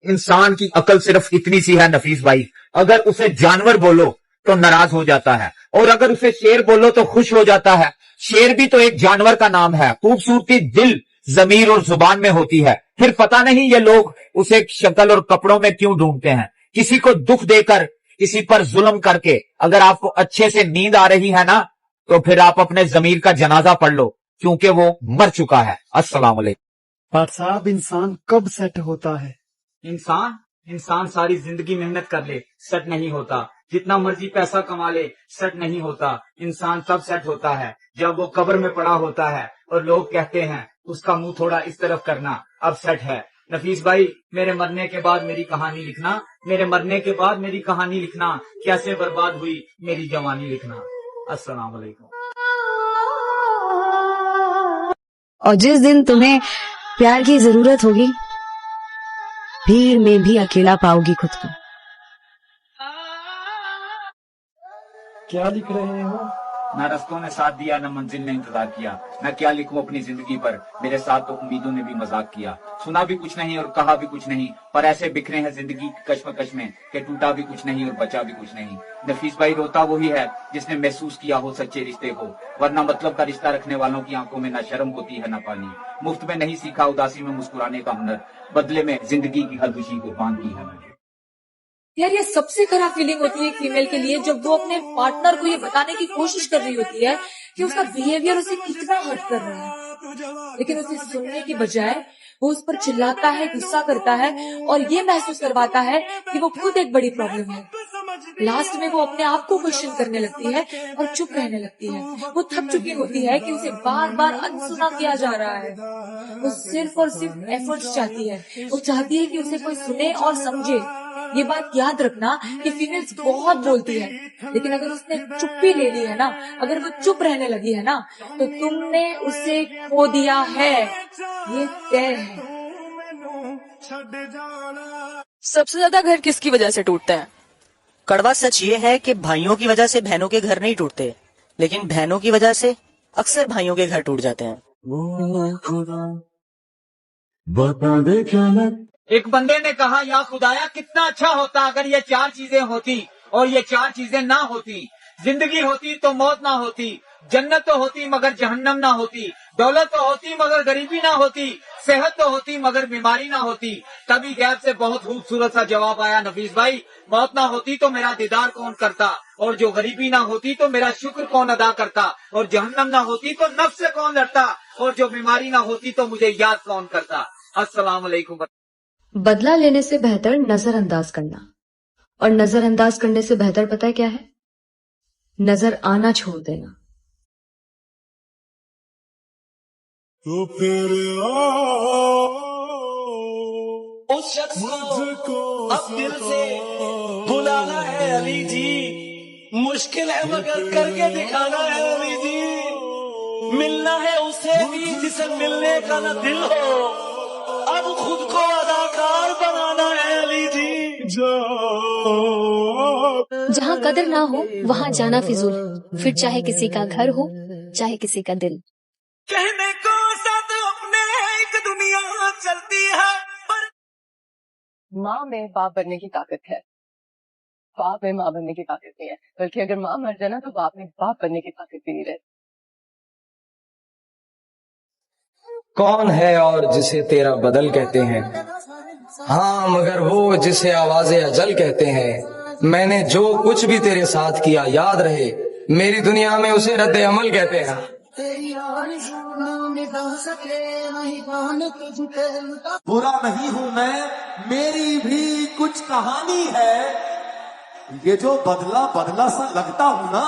इंसान की अकल सिर्फ इतनी सी है नफीस भाई, अगर उसे जानवर बोलो तो नाराज हो जाता है, और अगर उसे शेर बोलो तो खुश हो जाता है। शेर भी तो एक जानवर का नाम है। खूबसूरती दिल, जमीर और जुबान में होती है। फिर पता नहीं ये लोग उसे शक्ल और कपड़ों में क्यों ढूंढते हैं। किसी को दुख देकर, किसी पर जुल्म करके अगर आपको अच्छे से नींद आ रही है ना, तो फिर आप अपने जमीर का जनाजा पढ़ लो, क्योंकि वो मर चुका है। अस्सलाम वालेकुम। पर साहब, इंसान कब सेट होता है? इंसान इंसान सारी जिंदगी मेहनत कर ले, सेट नहीं होता। जितना मर्जी पैसा कमा ले, सेट नहीं होता। इंसान तब सेट होता है जब वो कब्र में पड़ा होता है और लोग कहते हैं उसका मुंह थोड़ा इस तरफ करना, अब सेट है। नफीस भाई, मेरे मरने के बाद मेरी कहानी लिखना, मेरे मरने के बाद मेरी कहानी लिखना, कैसे बर्बाद हुई मेरी जवानी लिखना। अस्सलाम वालेकुम। और जिस दिन तुम्हें प्यार की जरूरत होगी, भीड़ में भी अकेला पाओगी खुद को। क्या लिख रहे हो? ना रस्तों ने साथ दिया, ना मंजिल ने इंतजार किया। मैं क्या लिखूं अपनी जिंदगी पर, मेरे साथ तो उम्मीदों ने भी मजाक किया। सुना भी कुछ नहीं और कहा भी कुछ नहीं, पर ऐसे बिखरे हैं जिंदगी कश्मकश में कि टूटा भी कुछ नहीं और बचा भी कुछ नहीं। नफीस भाई, रोता वही है जिसने महसूस किया हो सच्चे रिश्ते को, वरना मतलब का रिश्ता रखने वालों की आंखों में ना शर्म होती है ना पानी। मुफ्त में नहीं सीखा उदासी में मुस्कुराने का हुनर, बदले में जिंदगी की हर खुशी कुर्बान की है मैंने। यार, ये सबसे खराब फीलिंग होती है एक फीमेल के लिए, जब वो अपने पार्टनर को ये बताने की कोशिश कर रही होती है कि उसका बिहेवियर उसे कितना हर्ट कर रहा है, लेकिन उसे सुनने की बजाय वो उस पर चिल्लाता है, गुस्सा करता है और ये महसूस करवाता है कि वो खुद एक बड़ी प्रॉब्लम है। लास्ट में वो अपने आप को क्वेश्चन करने लगती है और चुप रहने लगती है। वो थक चुकी होती है कि उसे बार बार अनसुना किया जा रहा है। वो सिर्फ और सिर्फ एफर्ट्स चाहती है, वो चाहती है कि उसे कोई सुने और समझे। ये बात याद रखना कि फीमेल्स बहुत बोलती है, लेकिन अगर उसने चुप्पी ले ली है ना, अगर वो चुप रहने लगी है ना, तो तुमने उसे खो दिया है, ये तय है। सबसे ज्यादा घर किसकी वजह से टूटते हैं? कड़वा सच ये है कि भाइयों की वजह से बहनों के घर नहीं टूटते, लेकिन बहनों की वजह से अक्सर भाइयों के घर टूट जाते हैं। एक बंदे ने कहा, या खुदाया कितना अच्छा होता अगर ये चार चीजें होती और ये चार चीजें ना होती। जिंदगी होती तो मौत ना होती, जन्नत तो होती मगर जहन्नम ना होती, दौलत तो होती मगर गरीबी ना होती, सेहत तो होती मगर बीमारी ना होती। तभी गैब से बहुत खूबसूरत सा जवाब आया, नफीस भाई, मौत ना होती तो मेरा दीदार कौन करता, और जो गरीबी ना होती तो मेरा शुक्र कौन अदा करता, और जहन्नम ना होती तो नफ्स से कौन लड़ता, और जो बीमारी ना होती तो मुझे याद कौन करता। अस्सलाम वालेकुम। बदला लेने से बेहतर नजरअंदाज करना, और नजरअंदाज करने से बेहतर पता है क्या है? नजर आना छोड़ देना। तो फिर उस शख्स को अब दिल से बुलाना है अली जी, मुश्किल है मगर करके दिखाना है अली जी। मिलना है उसे भी जिसे मिलने का न दिल हो, अब खुद को अदाकार बनाना है अली जी। जहाँ कदर ना हो वहाँ जाना फिजूल, फिर चाहे किसी का घर हो चाहे किसी का दिल। कहने को साथ अपने एक दुनिया चलती है, पर माँ में बाप बनने की ताकत है, बाप में माँ बनने की ताकत नहीं है। बल्कि अगर माँ मर जाए ना तो बाप में बाप बनने की ताकत भी नहीं रहती। कौन है और जिसे तेरा बदल कहते हैं, हाँ मगर वो जिसे आवाज़े अजल कहते हैं। मैंने जो कुछ भी तेरे साथ किया याद रहे, मेरी दुनिया में उसे रद्द अमल कहते हैं। बुरा नहीं हूं मैं, मेरी भी कुछ कहानी है। ये जो बदला बदला सा लगता हूं ना,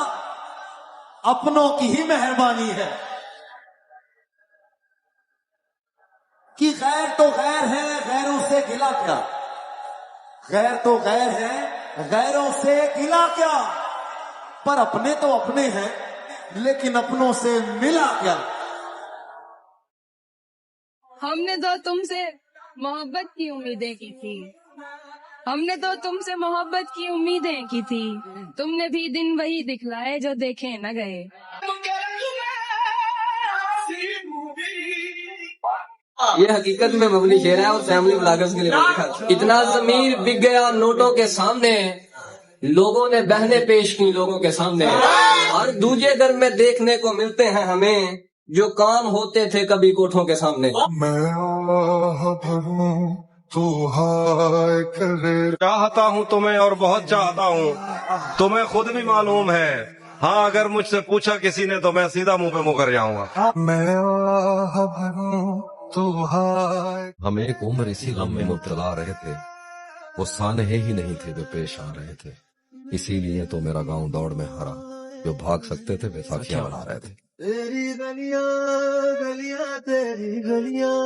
अपनों की ही मेहरबानी है। कि गैर तो गैर है, गैरों से गिला क्या, गैर तो गैर है, गैरों से गिला क्या, पर अपने तो अपने हैं, लेकिन अपनों से मिला क्या। हमने तो तुमसे मोहब्बत की उम्मीदें की थी, हमने तो तुमसे मोहब्बत की उम्मीदें की थी, तुमने भी दिन वही दिखलाए जो देखे न गए। یہ حقیقت میں مبنی شعر ہے اور فیملی بلاگرز کے لیے لکھا ہے۔ اتنا ضمیر بک گیا نوٹوں کے سامنے، لوگوں نے بہنے پیش کی لوگوں کے سامنے، ہر دوجے گھر میں دیکھنے کو ملتے ہیں ہمیں جو کام ہوتے تھے کبھی کوٹھوں کے سامنے۔ چاہتا ہوں تمہیں اور بہت چاہتا ہوں، تمہیں خود بھی معلوم ہے، ہاں اگر مجھ سے پوچھا کسی نے تو میں سیدھا منہ پہ منہ کر جاؤں گا۔ ہم ایک عمر اسی غم میں مبتلا رہے تھے، وہ سانحے ہی نہیں تھے جو پیش آ رہے تھے، اسی لیے تو میرا گاؤں دوڑ میں ہارا، جو بھاگ سکتے تھے بیساکھیاں بنا رہے تھے۔ تیری گلیاں گلیاں تیری گلیاں،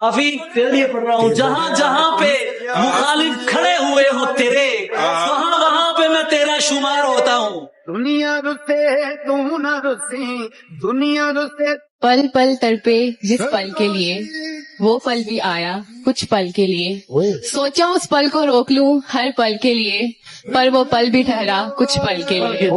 ابھی تیرے لیے پڑھ رہا ہوں، جہاں جہاں پہ مخالف کھڑے ہوئے ہو تیرے، وہاں وہاں پہ میں تیرا شمار ہوتا ہوں۔ دنیا رسے تو نہ رسی، دنیا رسے پل پل تڑپے جس پل کے لیے، وہ پل بھی آیا کچھ پل کے لیے، سوچا اس پل کو روک لوں ہر پل کے لیے، پر وہ پل بھی ٹھہرا کچھ پل کے لیے۔